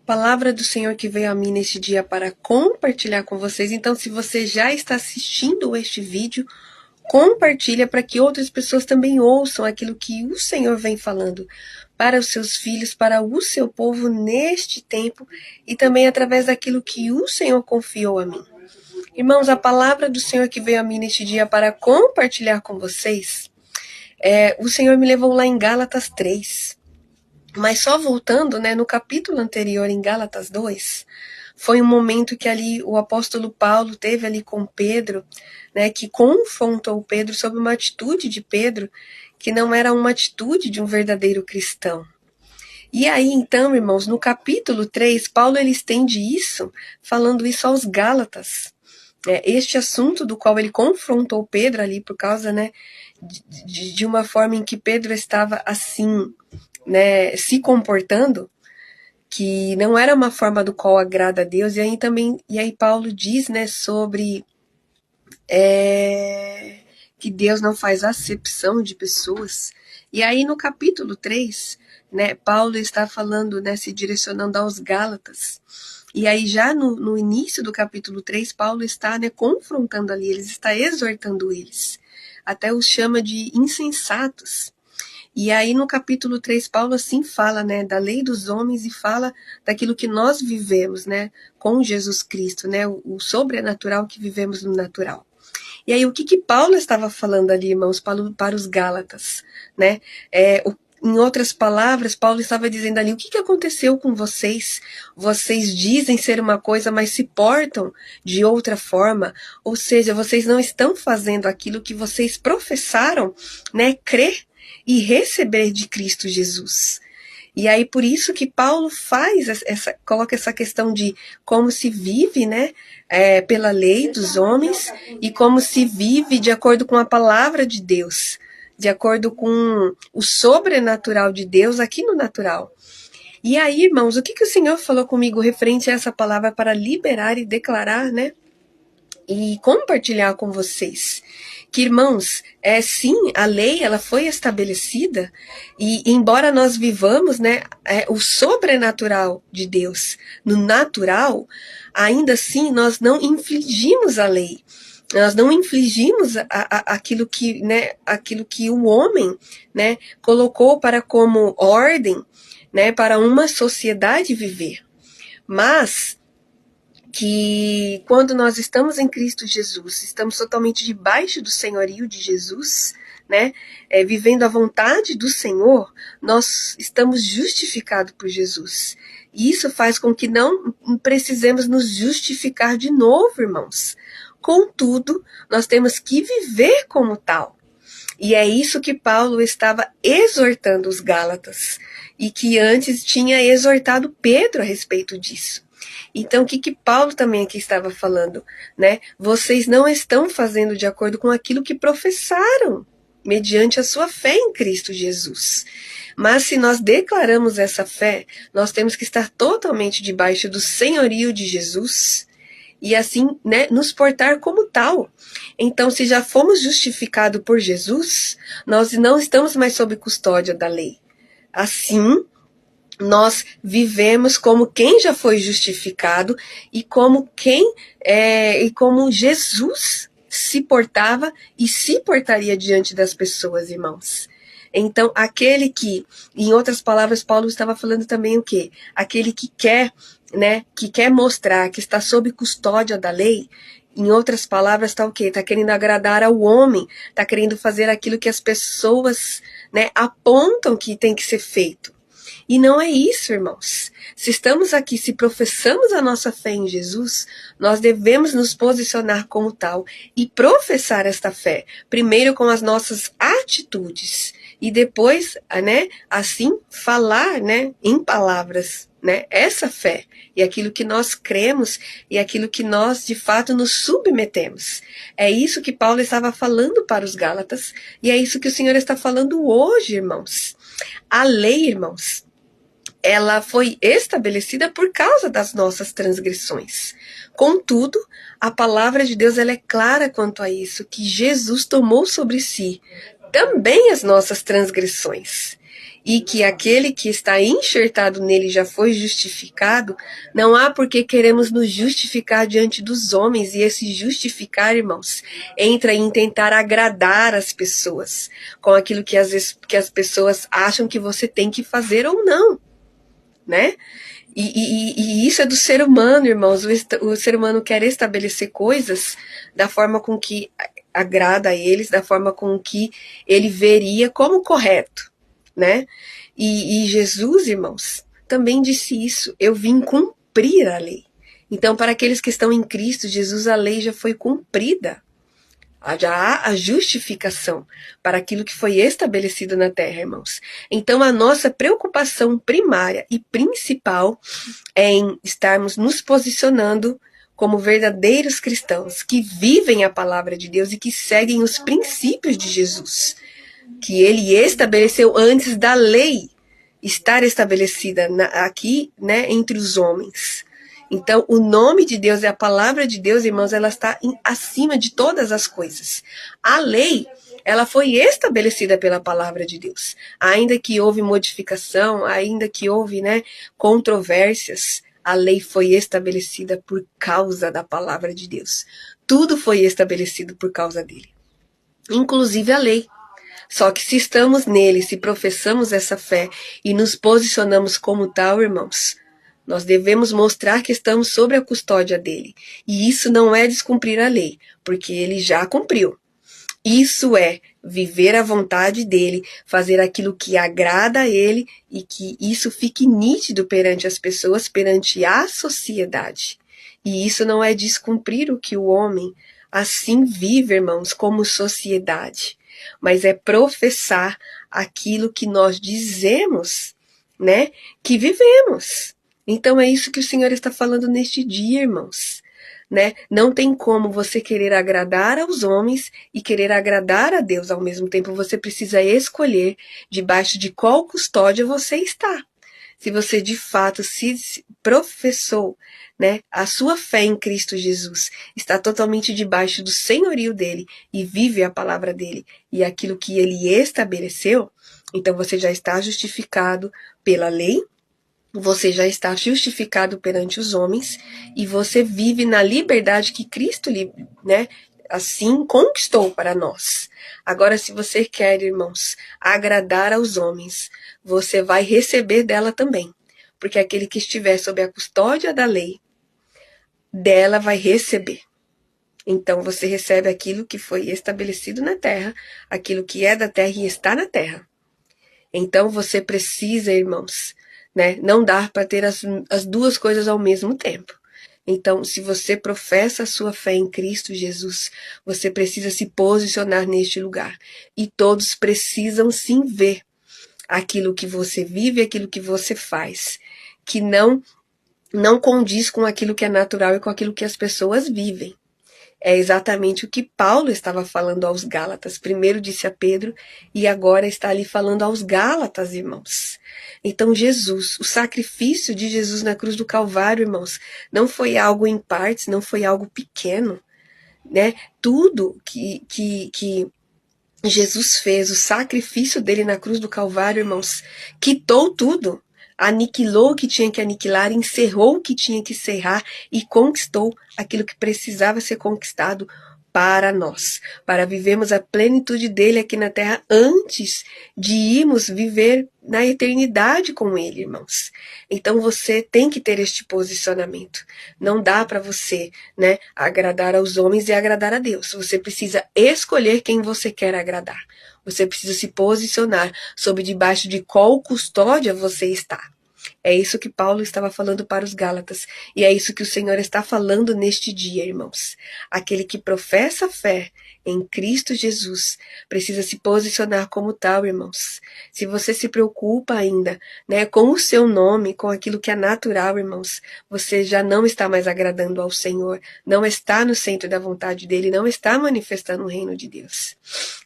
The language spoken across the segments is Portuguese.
Palavra do Senhor que veio a mim neste dia para compartilhar com vocês. Então, se você já está assistindo este vídeo, compartilha para que outras pessoas também ouçam aquilo que o Senhor vem falando para os seus filhos, para o seu povo neste tempo e também através daquilo que o Senhor confiou a mim. Irmãos, a palavra do Senhor que veio a mim neste dia para compartilhar com vocês, o Senhor me levou lá em Gálatas 3. Mas só voltando, no capítulo anterior, em Gálatas 2, foi um momento que ali o apóstolo Paulo teve ali com Pedro, que confrontou Pedro sobre uma atitude de Pedro que não era uma atitude de um verdadeiro cristão. E aí, então, irmãos, no capítulo 3, Paulo ele estende isso, falando isso aos Gálatas. Este assunto do qual ele confrontou Pedro ali por causa, de uma forma em que Pedro estava assim, se comportando, que não era uma forma do qual agrada a Deus. E aí Paulo diz, sobre que Deus não faz acepção de pessoas. E aí no capítulo 3, Paulo está falando, se direcionando aos Gálatas. E aí já no início do capítulo 3, Paulo está, confrontando ali, ele está exortando eles. Até os chama de insensatos. E aí no capítulo 3, Paulo assim fala, da lei dos homens e fala daquilo que nós vivemos, com Jesus Cristo, o sobrenatural que vivemos no natural. E aí o que Paulo estava falando ali, irmãos, para os Gálatas, em outras palavras, Paulo estava dizendo ali, o que aconteceu com vocês? Vocês dizem ser uma coisa, mas se portam de outra forma, ou seja, vocês não estão fazendo aquilo que vocês professaram, crer e receber de Cristo Jesus. E aí por isso que Paulo coloca essa questão de como se vive, pela lei dos homens e como se vive de acordo com a palavra de Deus, de acordo com o sobrenatural de Deus aqui no natural. E aí, irmãos, o que o Senhor falou comigo referente a essa palavra para liberar e declarar, e compartilhar com vocês? Que, irmãos, sim, a lei ela foi estabelecida e embora nós vivamos, o sobrenatural de Deus no natural, ainda assim nós não infringimos a lei. Nós não infligimos aquilo que o homem, colocou para como ordem, para uma sociedade viver. Mas que quando nós estamos em Cristo Jesus, estamos totalmente debaixo do senhorio de Jesus, vivendo a vontade do Senhor, nós estamos justificados por Jesus. E isso faz com que não precisemos nos justificar de novo, irmãos. Contudo, nós temos que viver como tal. E é isso que Paulo estava exortando os Gálatas, e que antes tinha exortado Pedro a respeito disso. Então, o que Paulo também aqui estava falando? Vocês não estão fazendo de acordo com aquilo que professaram, mediante a sua fé em Cristo Jesus. Mas se nós declaramos essa fé, nós temos que estar totalmente debaixo do senhorio de Jesus, e assim, nos portar como tal. Então, se já fomos justificados por Jesus, nós não estamos mais sob custódia da lei. Assim, nós vivemos como quem já foi justificado e como como Jesus se portava e se portaria diante das pessoas, irmãos. Então, aquele que, em outras palavras, Paulo estava falando também o quê? Aquele que quer, que quer mostrar que está sob custódia da lei, em outras palavras, está o quê? Está querendo agradar ao homem, está querendo fazer aquilo que as pessoas, apontam que tem que ser feito. E não é isso, irmãos. Se estamos aqui, se professamos a nossa fé em Jesus, nós devemos nos posicionar como tal e professar esta fé, primeiro com as nossas atitudes e depois, assim, falar, em palavras, essa fé e aquilo que nós cremos e aquilo que nós, de fato, nos submetemos. É isso que Paulo estava falando para os Gálatas e é isso que o Senhor está falando hoje, irmãos. A lei, irmãos, ela foi estabelecida por causa das nossas transgressões. Contudo, a palavra de Deus ela é clara quanto a isso, que Jesus tomou sobre si também as nossas transgressões. e que aquele que está enxertado nele já foi justificado, não há por que queremos nos justificar diante dos homens. E esse justificar, irmãos, entra em tentar agradar as pessoas com aquilo que às vezes que as pessoas acham que você tem que fazer ou não, né? E isso é do ser humano, irmãos. O ser humano quer estabelecer coisas da forma com que agrada a eles, da forma com que ele veria como correto, né? E Jesus, irmãos, também disse isso. Eu vim cumprir a lei. Então, para aqueles que estão em Cristo Jesus, a lei já foi cumprida. Já há a justificação para aquilo que foi estabelecido na terra, irmãos. Então, a nossa preocupação primária e principal é em estarmos nos posicionando como verdadeiros cristãos que vivem a palavra de Deus e que seguem os princípios de Jesus, que ele estabeleceu antes da lei estar estabelecida aqui, né, entre os homens. Então, o nome de Deus e a palavra de Deus, irmãos, ela está acima de todas as coisas. A lei, ela foi estabelecida pela palavra de Deus. Ainda que houve modificação, ainda que houve, né, controvérsias, a lei foi estabelecida por causa da palavra de Deus. Tudo foi estabelecido por causa dele, inclusive a lei. Só que se estamos nele, se professamos essa fé e nos posicionamos como tal, irmãos, nós devemos mostrar que estamos sob a custódia dele. E isso não é descumprir a lei, porque ele já cumpriu. Isso é viver a vontade dele, fazer aquilo que agrada a ele e que isso fique nítido perante as pessoas, perante a sociedade. E isso não é descumprir o que o homem assim vive, irmãos, como sociedade, mas é professar aquilo que nós dizemos, né, que vivemos. Então é isso que o Senhor está falando neste dia, irmãos. Né? Não tem como você querer agradar aos homens e querer agradar a Deus ao mesmo tempo. Você precisa escolher debaixo de qual custódia você está. Se você de fato se professou, né, a sua fé em Cristo Jesus, está totalmente debaixo do senhorio dele e vive a palavra dele e aquilo que ele estabeleceu, então você já está justificado pela lei. Você já está justificado perante os homens e você vive na liberdade que Cristo, né, assim conquistou para nós. Agora, se você quer, irmãos, agradar aos homens, você vai receber dela também. Porque aquele que estiver sob a custódia da lei, dela vai receber. Então, você recebe aquilo que foi estabelecido na terra, aquilo que é da terra e está na terra. Então, você precisa, irmãos, né, não dá para ter as duas coisas ao mesmo tempo. Então, se você professa a sua fé em Cristo Jesus, você precisa se posicionar neste lugar. E todos precisam sim ver aquilo que você vive, aquilo que você faz, que não condiz com aquilo que é natural e com aquilo que as pessoas vivem. É exatamente o que Paulo estava falando aos Gálatas. Primeiro disse a Pedro e agora está ali falando aos Gálatas, irmãos. Então Jesus, o sacrifício de Jesus na cruz do Calvário, irmãos, não foi algo em partes, não foi algo pequeno, né? Tudo que Jesus fez, o sacrifício dele na cruz do Calvário, irmãos, quitou tudo. Aniquilou o que tinha que aniquilar, encerrou o que tinha que encerrar e conquistou aquilo que precisava ser conquistado para nós, para vivermos a plenitude dele aqui na terra antes de irmos viver na eternidade com ele, irmãos. Então você tem que ter este posicionamento. Não dá para você, né, agradar aos homens e agradar a Deus. Você precisa escolher quem você quer agradar. Você precisa se posicionar sob debaixo de qual custódia você está. É isso que Paulo estava falando para os Gálatas. E é isso que o Senhor está falando neste dia, irmãos. Aquele que professa fé em Cristo Jesus precisa se posicionar como tal, irmãos. Se você se preocupa ainda, né, com o seu nome, com aquilo que é natural, irmãos, você já não está mais agradando ao Senhor, não está no centro da vontade dele, não está manifestando o reino de Deus.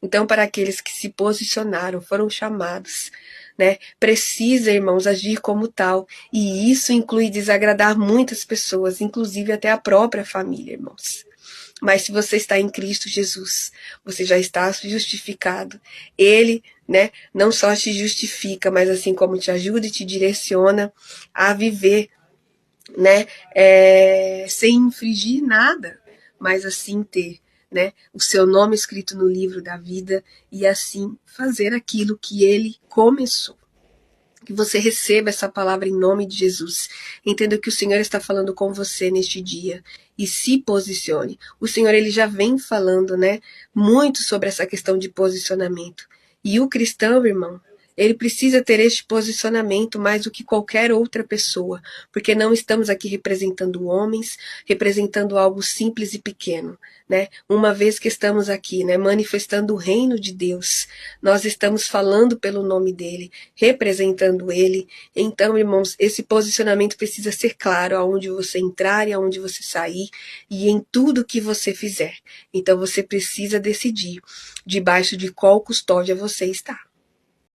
Então, para aqueles que se posicionaram, foram chamados, né, precisa, irmãos, agir como tal, e isso inclui desagradar muitas pessoas, inclusive até a própria família, irmãos. Mas se você está em Cristo Jesus, você já está justificado. Ele né? Não só te justifica, mas assim como te ajuda e te direciona a viver, né? Sem infringir nada, mas assim ter, né? O seu nome escrito no livro da vida e assim fazer aquilo que ele começou. Que você receba essa palavra em nome de Jesus. Entenda que o Senhor está falando com você neste dia e se posicione. O Senhor ele já vem falando, né, muito sobre essa questão de posicionamento. E o cristão, irmão, ele precisa ter este posicionamento mais do que qualquer outra pessoa, porque não estamos aqui representando homens, representando algo simples e pequeno, né? Uma vez que estamos aqui, né, manifestando o reino de Deus, nós estamos falando pelo nome dele, representando ele. Então, irmãos, esse posicionamento precisa ser claro aonde você entrar e aonde você sair e em tudo que você fizer. Então, você precisa decidir debaixo de qual custódia você está.